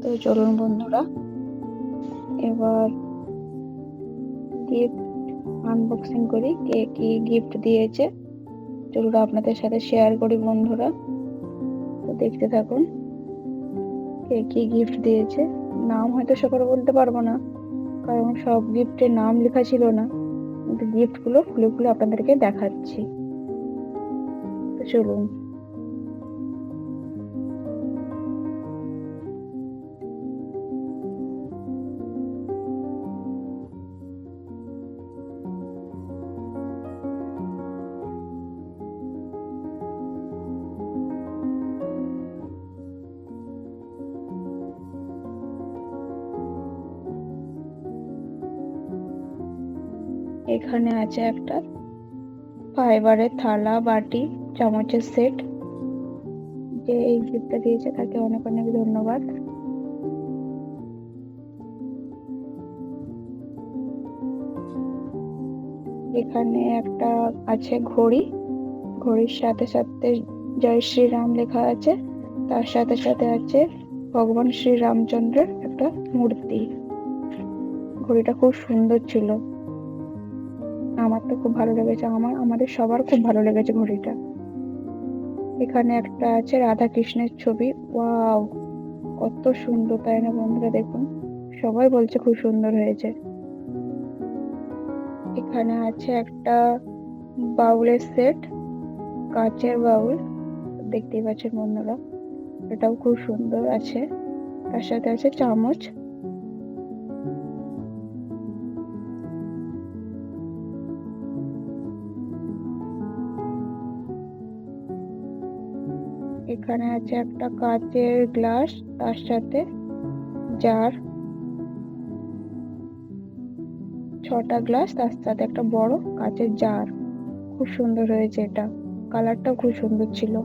তো চলুন বন্ধুরা, এবার গিফট আনবক্সিং করি। কে কি গিফট দিয়েছে চলুন আপনাদের সাথে শেয়ার করি বন্ধুরা। তো দেখতে থাকুন কে কি গিফট দিয়েছে। নাম হয়তো সবার বলতে পারবো না, কারণ সব গিফটের নাম লেখা ছিল না, কিন্তু গিফটগুলো খুলে খুলে আপনাদেরকে দেখাচ্ছি। তো চলুন। এখানে আছে একটা ফাইবারের থালা, বাটি, চামচের সেট। যে এই গিফটটা দিয়েছে তাকে অনেক অনেক ধন্যবাদ। এখানে একটা আছে ঘড়ি, ঘড়ির সাথে সাথে জয় শ্রীরাম লেখা আছে, তার সাথে সাথে আছে ভগবান শ্রী রামচন্দ্রের একটা মূর্তি। ঘড়িটা খুব সুন্দর ছিল, আমার তো খুব ভালো লেগেছে, আমাদের সবার খুব ভালো লেগেছে ঘড়িটা। এখানে একটা আছে রাধা কৃষ্ণের ছবি। ওয়াও, কত সুন্দর তাই না বন্ধুরা? দেখুন, সবাই বলছে খুব সুন্দর হয়েছে। এখানে আছে একটা বাউলের সেট, কাচের বাউল, দেখতেই পাচ্ছেন বন্ধুরা, এটাও খুব সুন্দর আছে। তার সাথে আছে চামচ। এখানে আছে একটা কাচের গ্লাস, তার সাথে জার, 6টা গ্লাস, তার সাথে একটা বড় কাচের জার। খুব সুন্দর হয়েছে এটা, কালারটাও খুব সুন্দর ছিল।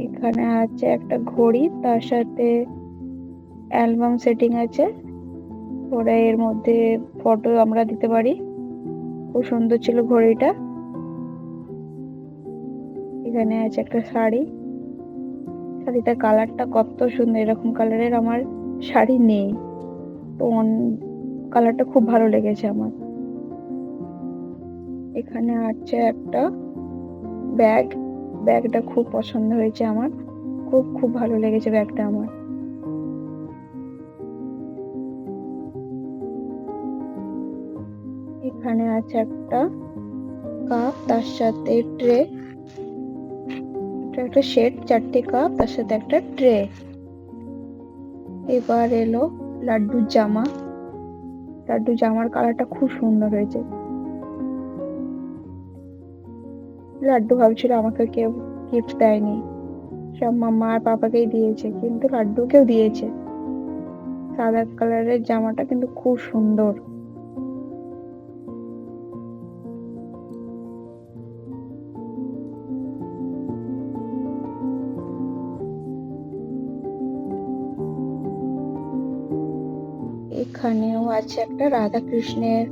এখানে আছে একটা ঘড়ি, তার সাথে অ্যালবাম সেটিং আছে, ওরা এর মধ্যে ফটো আমরা দিতে পারি। খুব সুন্দর ছিল ঘড়িটা। এখানে আছে একটা শাড়ি, শাড়িটার কালারটা কত সুন্দর, এরকম কালারের আমার শাড়ি নেই, তো কালারটা খুব ভালো লেগেছে আমার। এখানে আছে একটা ব্যাগ, ব্যাগটা খুব পছন্দ হয়েছে আমার, খুব খুব ভালো লেগেছে ব্যাগটা আমার। এখানে আছে একটা কাপ, তার সাথে ট্রে, একটা সেট, 4টে কাপ, তার সাথে একটা ট্রে। এবার এলো লাড্ডুর জামা, লাড্ডু জামার কালারটা খুব সুন্দর হয়েছে। লাড্ডু ভাবছিল আমাকে কেউ গিফট দেয়নি, সব মাম্মা আর পাপাকেই দিয়েছে, কিন্তু লাড্ডুকেও দিয়েছে। সাদা কালারের জামাটা কিন্তু খুব সুন্দর। এখানেও আছে একটা রাধা কৃষ্ণের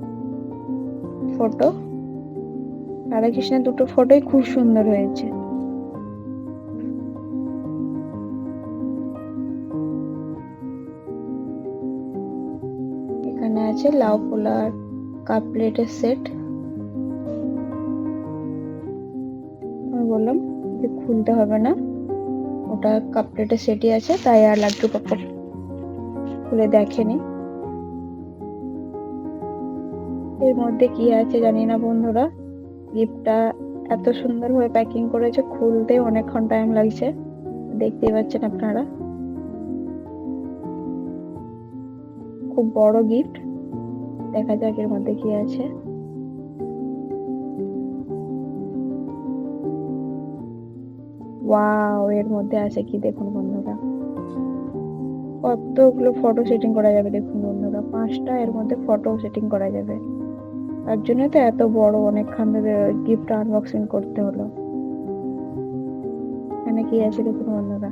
ফটো, রাধা কৃষ্ণের দুটো ফটোই খুব সুন্দর হয়েছে। এখানে আছে লাউ পোলার কাপ প্লেটের সেট। আমি বললাম যে খুলতে হবে না, ওটা কাপ প্লেটের সেটই আছে, তাই আর লাড্ডু পাপা খুলে দেখেনি। এর মধ্যে কি আছে জানি না বন্ধুরা, গিফটটা এত সুন্দর ভাবে প্যাকিং করেছে, খুলতে অনেকক্ষণ টাইম লাগছে, দেখতেই পাচ্ছেন আপনারা। খুব বড় গিফট, দেখা যাক এর মধ্যে কি আছে। ওয়াও, এর মধ্যে আছে কি দেখুন বন্ধুরা, কতগুলো ফটো সেটিং করা যাবে দেখুন বন্ধুরা, 5টা এর মধ্যে ফটো সেটিং করা যাবে। তার জন্য তো এত বড় অনেকক্ষণ ধরে গিফট আনবক্সিং করতে হলো। এখানে কি আছে দেখুন বন্ধুরা,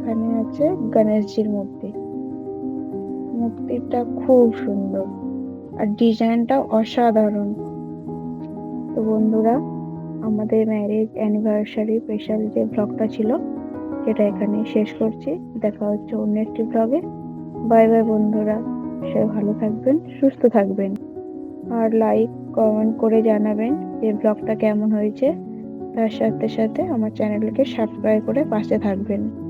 এখানে আছে গণেশজির মূর্তি। মূর্তিটা খুব সুন্দর আর ডিজাইনটা অসাধারণ। তো বন্ধুরা, আমাদের ম্যারেজ অ্যানিভার্সারি স্পেশাল যে ব্লগটা ছিল সেটা এখানে শেষ করছি। দেখা হচ্ছে অন্য একটি ব্লগে। বাই বাই বন্ধুরা, সবাই ভালো থাকবেন, সুস্থ থাকবেন, আর লাইক কমেন্ট করে জানাবেন যে ব্লগটা কেমন হয়েছে। তার সাথে সাথে আমার চ্যানেলকে সাবস্ক্রাইব করে পাশে থাকবেন।